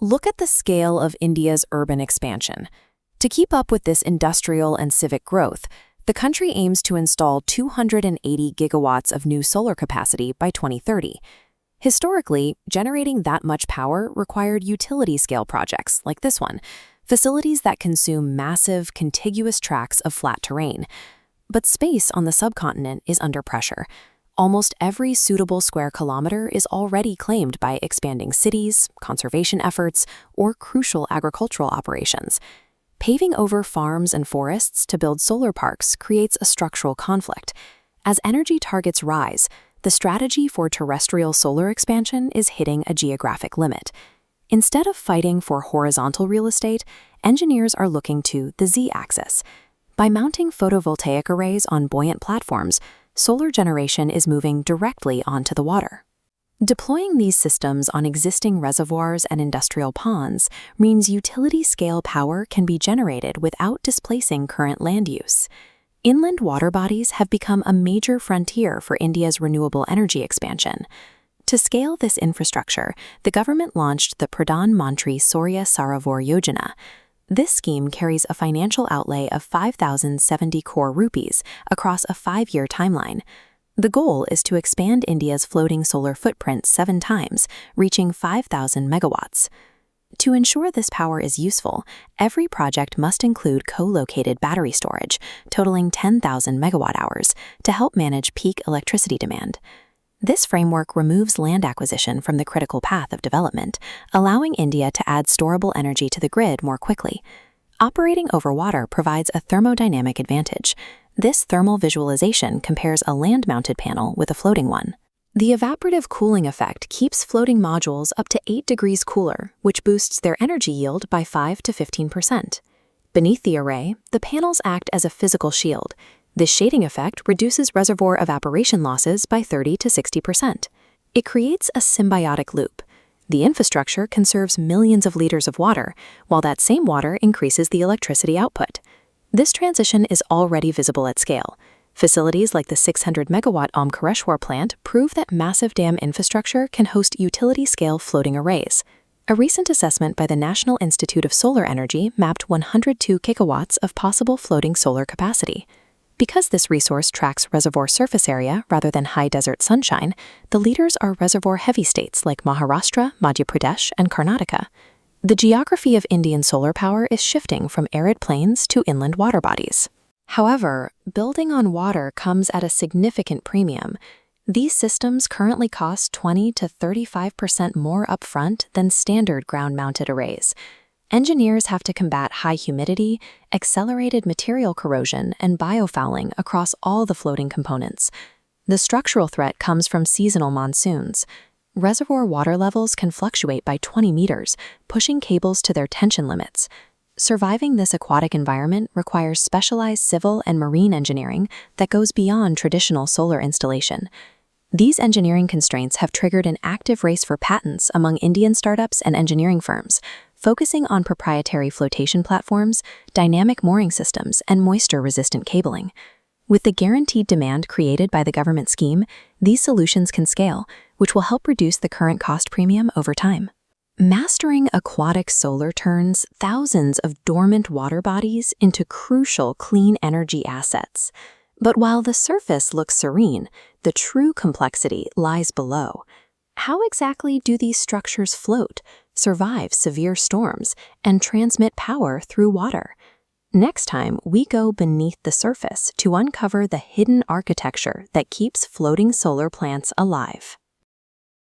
Look at the scale of India's urban expansion. To keep up with this industrial and civic growth, the country aims to install 280 gigawatts of new solar capacity by 2030. Historically, generating that much power required utility-scale projects like this one, facilities that consume massive, contiguous tracts of flat terrain. But space on the subcontinent is under pressure. Almost every suitable square kilometer is already claimed by expanding cities, conservation efforts, or crucial agricultural operations. Paving over farms and forests to build solar parks creates a structural conflict. As energy targets rise, the strategy for terrestrial solar expansion is hitting a geographic limit. Instead of fighting for horizontal real estate, engineers are looking to the Z-axis. By mounting photovoltaic arrays on buoyant platforms, solar generation is moving directly onto the water. Deploying these systems on existing reservoirs and industrial ponds means utility-scale power can be generated without displacing current land use. Inland water bodies have become a major frontier for India's renewable energy expansion. To scale this infrastructure, the government launched the Pradhan Mantri Surya Sarovar Yojana. This scheme carries a financial outlay of 5,070 crore rupees across a 5-year timeline. The goal is to expand India's floating solar footprint 7 times, reaching 5,000 megawatts. To ensure this power is useful, every project must include co-located battery storage, totaling 10,000 megawatt-hours, to help manage peak electricity demand. This framework removes land acquisition from the critical path of development, allowing India to add storable energy to the grid more quickly. Operating over water provides a thermodynamic advantage. This thermal visualization compares a land-mounted panel with a floating one. The evaporative cooling effect keeps floating modules up to 8 degrees cooler, which boosts their energy yield by 5 to 15%. Beneath the array, the panels act as a physical shield. This shading effect reduces reservoir evaporation losses by 30 to 60%. It creates a symbiotic loop. The infrastructure conserves millions of liters of water, while that same water increases the electricity output. This transition is already visible at scale. Facilities like the 600-megawatt Omkareshwar plant prove that massive dam infrastructure can host utility-scale floating arrays. A recent assessment by the National Institute of Solar Energy mapped 102 gigawatts of possible floating solar capacity. Because this resource tracks reservoir surface area rather than high desert sunshine, the leaders are reservoir-heavy states like Maharashtra, Madhya Pradesh, and Karnataka. The geography of Indian solar power is shifting from arid plains to inland water bodies. However, building on water comes at a significant premium. These systems currently cost 20 to 35% more upfront than standard ground-mounted arrays. Engineers have to combat high humidity, accelerated material corrosion, and biofouling across all the floating components. The structural threat comes from seasonal monsoons. Reservoir water levels can fluctuate by 20 meters, pushing cables to their tension limits. Surviving this aquatic environment requires specialized civil and marine engineering that goes beyond traditional solar installation. These engineering constraints have triggered an active race for patents among Indian startups and engineering firms, focusing on proprietary flotation platforms, dynamic mooring systems, and moisture-resistant cabling. With the guaranteed demand created by the government scheme, these solutions can scale, which will help reduce the current cost premium over time. Mastering aquatic solar turns thousands of dormant water bodies into crucial clean energy assets. But while the surface looks serene, the true complexity lies below. How exactly do these structures float, survive severe storms, and transmit power through water? Next time, we go beneath the surface to uncover the hidden architecture that keeps floating solar plants alive.